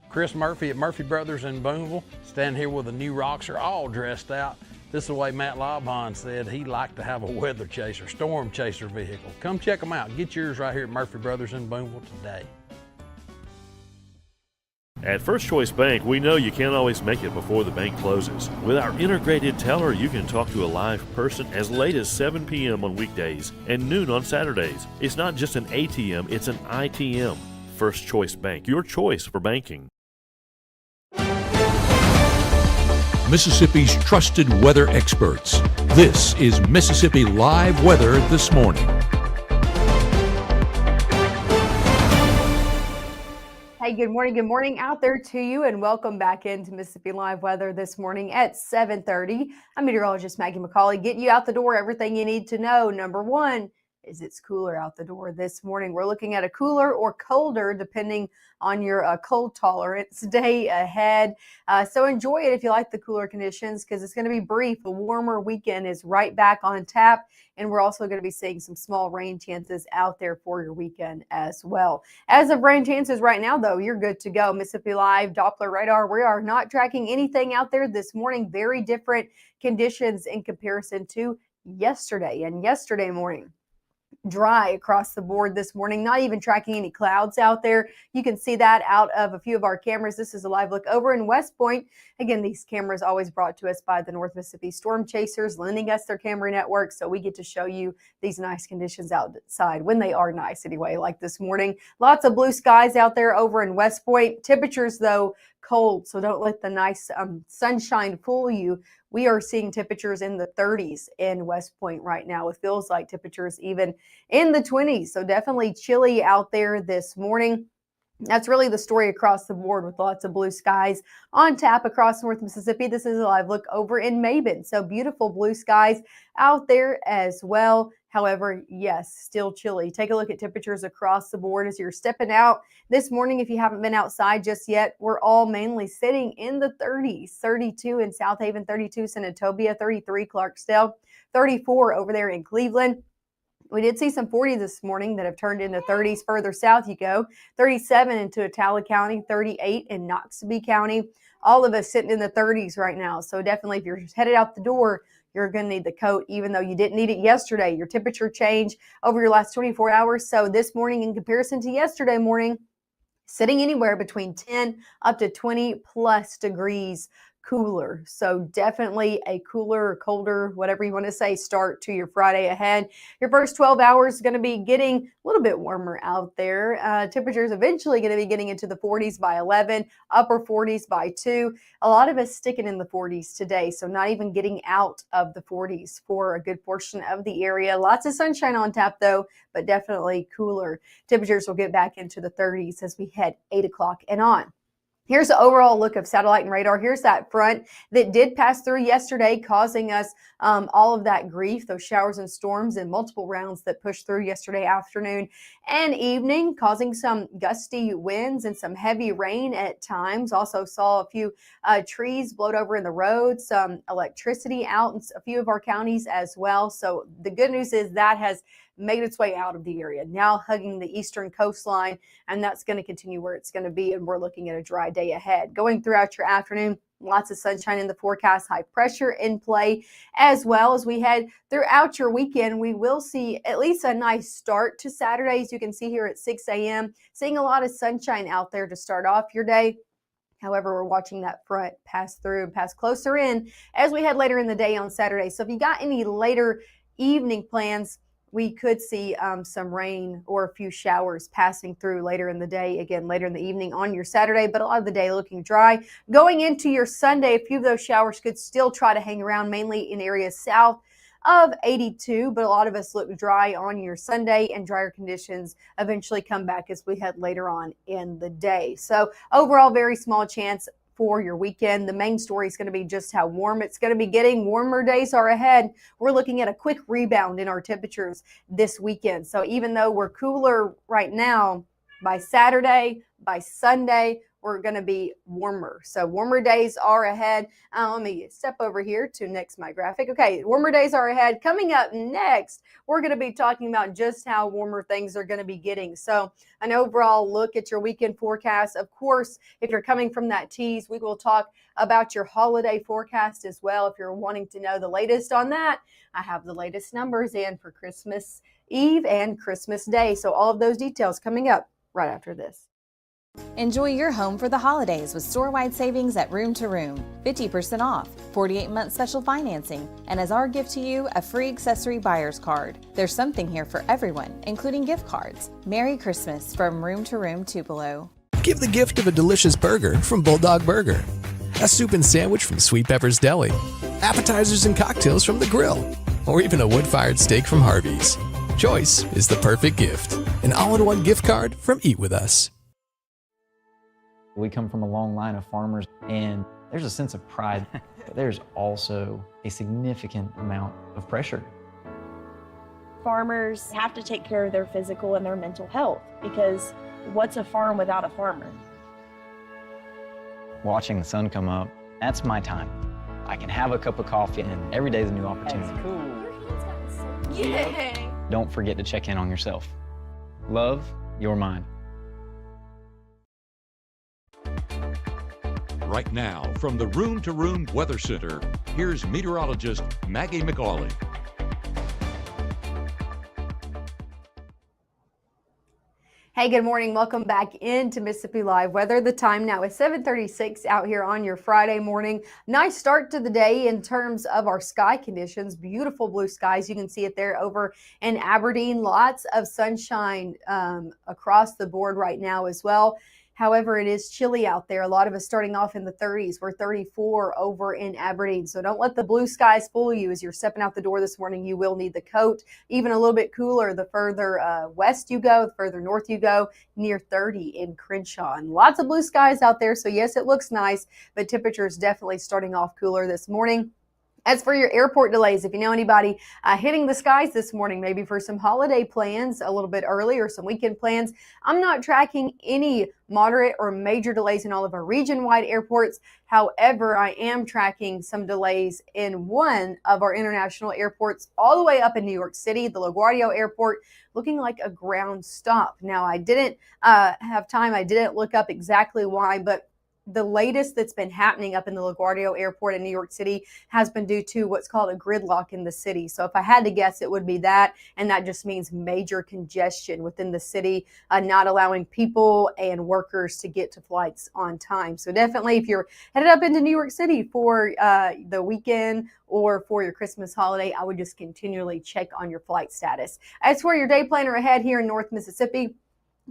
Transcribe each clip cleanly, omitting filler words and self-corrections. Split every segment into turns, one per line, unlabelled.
Chris Murphy at Murphy Brothers in Boonville. Stand here with the new Roxer all dressed out. This is the way Matt Lobhon said he liked to have a weather chaser, storm chaser vehicle. Come check them out. Get yours right here at Murphy Brothers in Boonville today.
At First Choice Bank, we know you can't always make it before the bank closes. With our integrated teller, you can talk to a live person as late as 7 p.m. on weekdays and noon on Saturdays. It's not just an ATM, it's an ITM. First Choice Bank, your choice for banking.
Mississippi's trusted weather experts. This is Mississippi Live Weather This Morning.
Hey, good morning out there to you, and welcome back into Mississippi Live Weather This Morning at 7:30. I'm meteorologist Maggie McCauley, getting you out the door everything you need to know. Number one is it's cooler out the door this morning. We're looking at a cooler or colder, depending on your cold tolerance, day ahead. So enjoy it if you like the cooler conditions, because it's going to be brief. A warmer weekend is right back on tap, and we're also going to be seeing some small rain chances out there for your weekend as well. As of rain chances right now, though, you're good to go. Mississippi Live Doppler radar, we are not tracking anything out there this morning. Very different conditions in comparison to yesterday and yesterday morning. Dry across the board this morning, not even tracking any clouds out there. You can see that out of a few of our cameras. This is a live look over in West Point. Again, these cameras always brought to us by the North Mississippi Storm Chasers, lending us their camera network, so we get to show you these nice conditions outside when they are nice anyway, like this morning. Lots of blue skies out there over in West Point. Temperatures, though, cold, so don't let the nice sunshine fool you. We are seeing temperatures in the 30s in West Point right now. It feels like temperatures even in the 20s. So definitely chilly out there this morning. That's really the story across the board, with lots of blue skies on tap across North Mississippi. This is a live look over in Maben. So beautiful blue skies out there as well. However, yes, still chilly. Take a look at temperatures across the board as you're stepping out this morning. If you haven't been outside just yet, we're all mainly sitting in the 30s. 32 in South Haven, 32 Senatobia, 33 Clarksdale, 34 over there in Cleveland. We did see some 40s this morning that have turned into 30s further south you go. 37 into Attala County, 38 in Noxubee County. All of us sitting in the 30s right now. So definitely if you're headed out the door, you're going to need the coat, even though you didn't need it yesterday. Your temperature changed over your last 24 hours. So this morning, in comparison to yesterday morning, sitting anywhere between 10 up to 20 plus degrees cooler. So definitely a cooler or colder, whatever you want to say, start to your Friday ahead. Your first 12 hours is going to be getting a little bit warmer out there. Temperatures eventually going to be getting into the 40s by 11, upper 40s by 2. A lot of us sticking in the 40s today, so not even getting out of the 40s for a good portion of the area. Lots of sunshine on tap, though, but definitely cooler. Temperatures will get back into the 30s as we head 8 o'clock and on. Here's the overall look of satellite and radar. Here's that front that did pass through yesterday, causing us all of that grief, those showers and storms and multiple rounds that pushed through yesterday afternoon and evening, causing some gusty winds and some heavy rain at times. Also saw a few trees blowed over in the road, some electricity out in a few of our counties as well. So the good news is that has made its way out of the area, now hugging the eastern coastline, and that's going to continue where it's going to be, and we're looking at a dry day ahead. Going throughout your afternoon, lots of sunshine in the forecast, high pressure in play as well. As we head throughout your weekend, we will see at least a nice start to Saturday. As you can see here at 6 a.m., seeing a lot of sunshine out there to start off your day. However, we're watching that front pass through and pass closer in as we head later in the day on Saturday. So if you got any later evening plans, we could see some rain or a few showers passing through later in the day, again, later in the evening on your Saturday, but a lot of the day looking dry. Going into your Sunday, a few of those showers could still try to hang around, mainly in areas south of 82, but a lot of us look dry on your Sunday, and drier conditions eventually come back as we head later on in the day. So overall, very small chance for your weekend. The main story is going to be just how warm it's going to be getting. Warmer days are ahead. We're looking at a quick rebound in our temperatures this weekend. So even though we're cooler right now, by Saturday, by Sunday, we're going to be warmer. So warmer days are ahead. Let me step over here to next my graphic. Okay, warmer days are ahead. Coming up next, we're going to be talking about just how warmer things are going to be getting. So an overall look at your weekend forecast. Of course, if you're coming from that tease, we will talk about your holiday forecast as well. If you're wanting to know the latest on that, I have the latest numbers in for Christmas Eve and Christmas Day. So all of those details coming up right after this.
Enjoy your home for the holidays with store-wide savings at Room to Room. 50% off, 48-month special financing, and as our gift to you, a free accessory buyer's card. There's something here for everyone, including gift cards. Merry Christmas from Room to Room Tupelo.
Give the gift of a delicious burger from Bulldog Burger, a soup and sandwich from Sweet Pepper's Deli, appetizers and cocktails from The Grill, or even a wood-fired steak from Harvey's. Choice is the perfect gift. An all-in-one gift card from Eat With Us.
We come from a long line of farmers, and there's a sense of pride, but there's also a significant amount of pressure.
Farmers have to take care of their physical and their mental health, because what's a farm without a farmer?
Watching the sun come up, that's my time. I can have a cup of coffee, and every day is a new opportunity.
That's cool. Yeah.
Don't forget to check in on yourself. Love your mind.
Right now, from the Room to Room Weather Center, here's meteorologist Maggye McCauley.
Hey, good morning. Welcome back into Mississippi Live Weather. The time now is 7:36 out here on your Friday morning. Nice start to the day in terms of our sky conditions. Beautiful blue skies. You can see it there over in Aberdeen. Lots of sunshine across the board right now as well. However, it is chilly out there. A lot of us starting off in the 30s. We're 34 over in Aberdeen. So don't let the blue skies fool you. As you're stepping out the door this morning, you will need the coat. Even a little bit cooler the further west you go, the further north you go, near 30 in Crenshaw. And lots of blue skies out there. So yes, it looks nice, but temperatures definitely starting off cooler this morning. As for your airport delays, if you know anybody hitting the skies this morning, maybe for some holiday plans a little bit early or some weekend plans, I'm not tracking any moderate or major delays in all of our region-wide airports. However, I am tracking some delays in one of our international airports all the way up in New York City, the LaGuardia Airport, looking like a ground stop. Now, I didn't have time. I didn't look up exactly why, but the latest that's been happening up in the LaGuardia Airport in New York City has been due to what's called a gridlock in the city. So if I had to guess, it would be that, and that just means major congestion within the city, not allowing people and workers to get to flights on time. So definitely, if you're headed up into New York City for the weekend or for your Christmas holiday, I would just continually check on your flight status. As for your day planner ahead here in North Mississippi,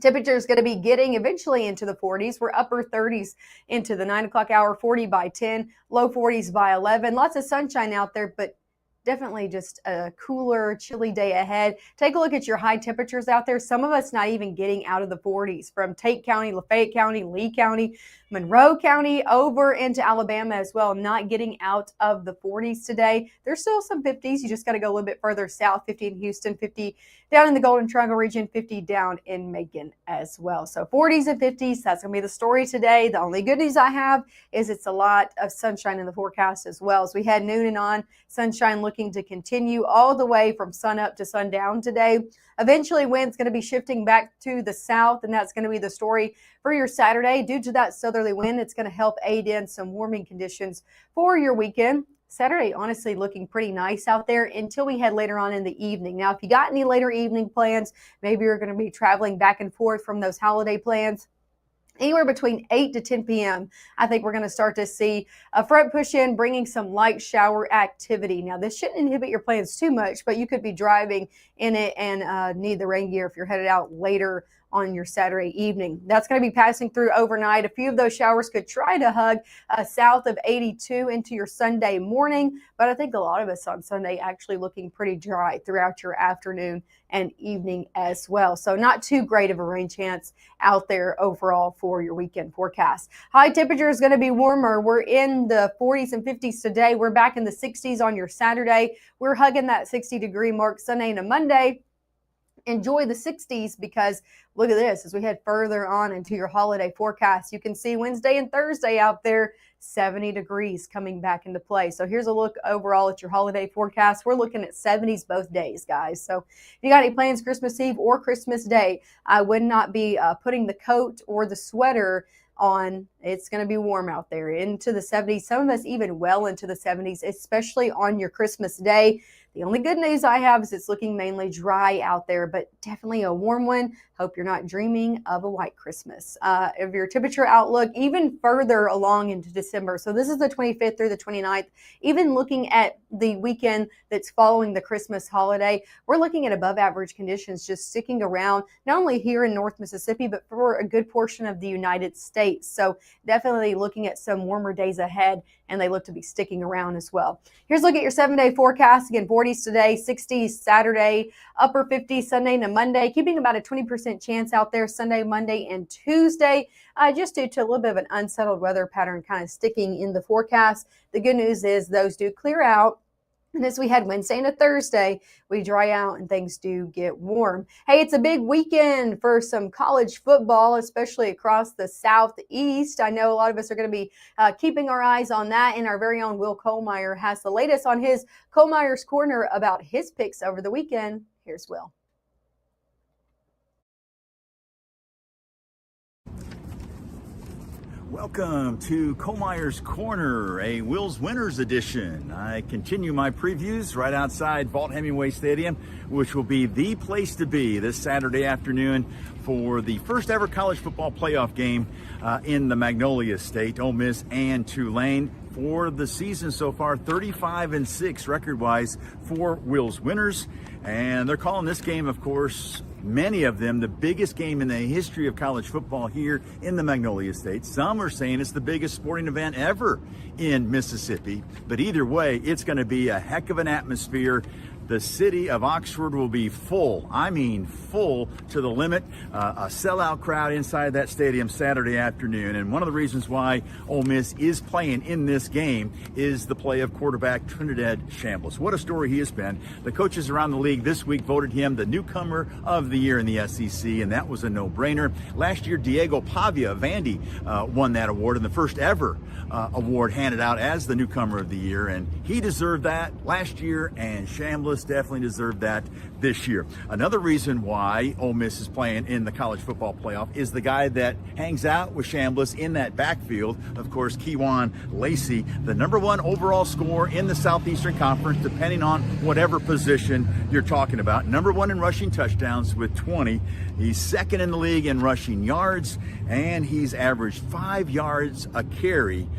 temperature is going to be getting eventually into the 40s. We're upper 30s into the 9 o'clock hour, 40 by 10, low 40s by 11. Lots of sunshine out there, but definitely just a cooler, chilly day ahead. Take a look at your high temperatures out there. Some of us not even getting out of the 40s from Tate County, Lafayette County, Lee County, Monroe County, over into Alabama as well, not getting out of the 40s today. There's still some 50s. You just got to go a little bit further south, 50 in Houston, 50 down in the Golden Triangle region, 50 down in Macon as well. So 40s and 50s, that's going to be the story today. The only good news I have is it's a lot of sunshine in the forecast as well. So we had noon and on, sunshine looking to continue all the way from sun up to sundown today. Eventually, wind's going to be shifting back to the south, and that's going to be the story for your Saturday. Due to that southerly wind, it's going to help aid in some warming conditions for your weekend. Saturday, honestly, looking pretty nice out there until we head later on in the evening. Now, if you got any later evening plans, maybe you're going to be traveling back and forth from those holiday plans, anywhere between 8 to 10 p.m., I think we're going to start to see a front push in, bringing some light shower activity. Now, this shouldn't inhibit your plans too much, but you could be driving in it and need the rain gear if you're headed out later on your Saturday evening. That's going to be passing through overnight. A few of those showers could try to hug south of 82 into your Sunday morning, but I think a lot of us on Sunday actually looking pretty dry throughout your afternoon and evening as well. So not too great of a rain chance out there overall for your weekend forecast. High temperature is going to be warmer. We're in the 40s and 50s today. We're back in the 60s on your Saturday. We're hugging that 60-degree mark Sunday and a Monday. enjoy the 60s, because look at this. As we head further on into your holiday forecast, you can see Wednesday and Thursday out there, 70 degrees coming back into play. So here's a look overall at your holiday forecast. We're looking at 70s both days, guys. So if you got any plans Christmas Eve or Christmas Day, I would not be putting the coat or the sweater on. It's going to be warm out there into the 70s. Some of us even well into the 70s, especially on your Christmas Day. The only good news I have is it's looking mainly dry out there, but definitely a warm one. Hope you're not dreaming of a white Christmas. Of your temperature outlook, even further along into December. So this is the 25th through the 29th. Even looking at the weekend that's following the Christmas holiday, we're looking at above average conditions just sticking around, not only here in North Mississippi, but for a good portion of the United States. So definitely looking at some warmer days ahead, and they look to be sticking around as well. Here's a look at your 7-day forecast. Again, 40s today, 60s Saturday, upper 50s Sunday to Monday, keeping about a 20% chance out there Sunday, Monday, and Tuesday, just due to a little bit of an unsettled weather pattern kind of sticking in the forecast. The good news is those do clear out. And as we head Wednesday into Thursday, we dry out and things do get warm. Hey, it's a big weekend for some college football, especially across the Southeast. I know a lot of us are going to be keeping our eyes on that, and our very own Will Kohlmeyer has the latest on his Kohlmeyer's Corner about his picks over the weekend. Here's Will.
Welcome to Kohlmeyer's Corner, a Will's Winners edition. I continue my previews right outside Vaught-Hemingway Stadium, which will be the place to be this Saturday afternoon for the first ever college football playoff game in the Magnolia State, Ole Miss and Tulane. For the season so far, 35-6 record-wise for Will's Winners. And they're calling this game, of course, many of them, the biggest game in the history of college football here in the Magnolia State. Some are saying it's the biggest sporting event ever in Mississippi. But either way, it's going to be a heck of an atmosphere. The city of Oxford will be full. I mean full to the limit. A sellout crowd inside that stadium Saturday afternoon. And one of the reasons why Ole Miss is playing in this game is the play of quarterback Trinidad Shambliss. What a story he has been. The coaches around the league this week voted him the newcomer of the year in the SEC, and that was a no-brainer. Last year, Diego Pavia of Vandy won that award, and the first ever award handed out as the newcomer of the year, and he deserved that last year, and Shambliss definitely deserved that this year. Another reason why Ole Miss is playing in the college football playoff is the guy that hangs out with Shambliss in that backfield, of course, Kewan Lacey, the #1 overall scorer in the Southeastern Conference, depending on whatever position you're talking about. #1 in rushing touchdowns with 20. He's second in the league in rushing yards, and he's averaged 5 yards a carry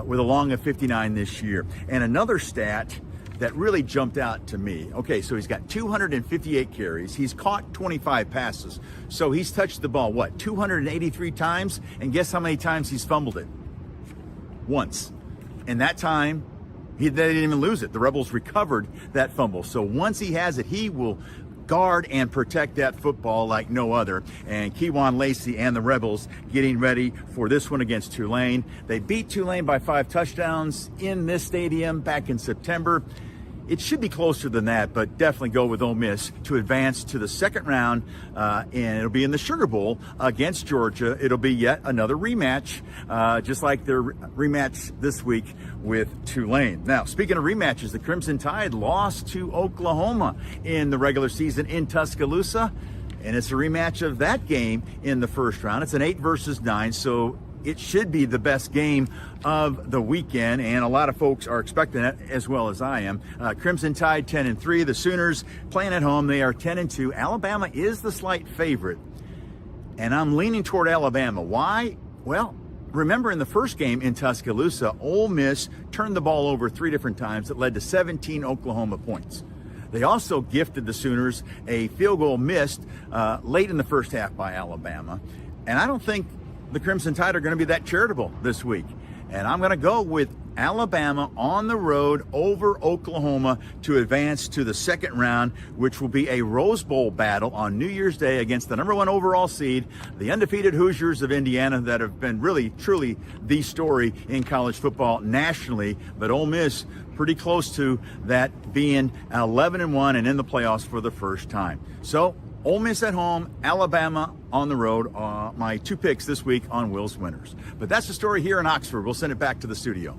with a long of 59 this year. And another stat that really jumped out to me. Okay, so he's got 258 carries. He's caught 25 passes. So he's touched the ball, 283 times? And guess how many times he's fumbled it? Once. And that time, they didn't even lose it. The Rebels recovered that fumble. So once he has it, he will guard and protect that football like no other. And Kewan Lacey and the Rebels getting ready for this one against Tulane. They beat Tulane by 5 touchdowns in this stadium back in September. It should be closer than that, but definitely go with Ole Miss to advance to the second round, and it'll be in the Sugar Bowl against Georgia. It'll be yet another rematch, just like their rematch this week with Tulane. Now, speaking of rematches, the Crimson Tide lost to Oklahoma in the regular season in Tuscaloosa, and it's a rematch of that game in the first round. It's an 8 versus 9, so it should be the best game of the weekend, and a lot of folks are expecting it, as well as I am. Crimson Tide 10-3. The Sooners playing at home. They are 10-2. Alabama is the slight favorite, and I'm leaning toward Alabama. Why? Well, remember in the first game in Tuscaloosa, Ole Miss turned the ball over 3 different times. That led to 17 Oklahoma points. They also gifted the Sooners a field goal missed late in the first half by Alabama, and I don't think the Crimson Tide are going to be that charitable this week. And I'm going to go with Alabama on the road over Oklahoma to advance to the second round, which will be a Rose Bowl battle on New Year's Day against the #1 overall seed, the undefeated Hoosiers of Indiana, that have been really, truly the story in college football nationally. But Ole Miss pretty close to that, being 11-1 and in the playoffs for the first time. So Ole Miss at home, Alabama on the road. My 2 picks this week on Will's Winners. But that's the story here in Oxford. We'll send it back to the studio.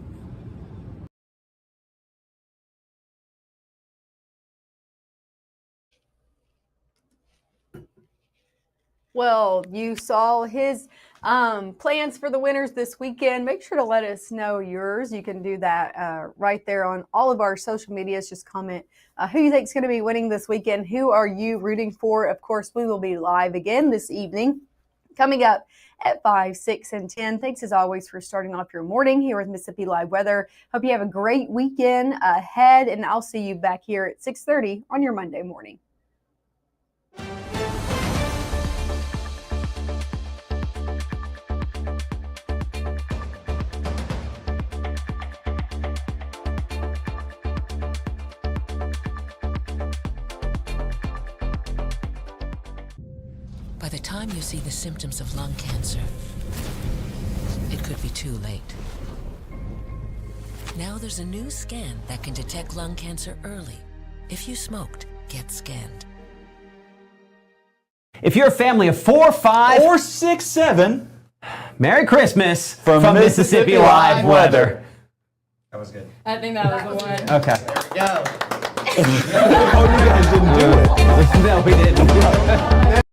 Well, you saw his plans for the winners this weekend. Make sure to let us know yours. You can do that right there on all of our social medias. Just comment who you think is going to be winning this weekend. Who are you rooting for? Of course, we will be live again this evening, coming up at 5, 6, and 10. Thanks as always for starting off your morning here with Mississippi Live Weather. Hope you have a great weekend ahead, and I'll see you back here at 6:30 on your Monday morning.
By the time you see the symptoms of lung cancer, it could be too late. Now there's a new scan that can detect lung cancer early. If you smoked, get scanned.
If you're a family of 4, 5,
or 6, 7,
Merry Christmas
from Mississippi Live Weather.
That was good.
I think that was the one.
Okay.
There we go.
Oh, you guys didn't do it.
No, we didn't.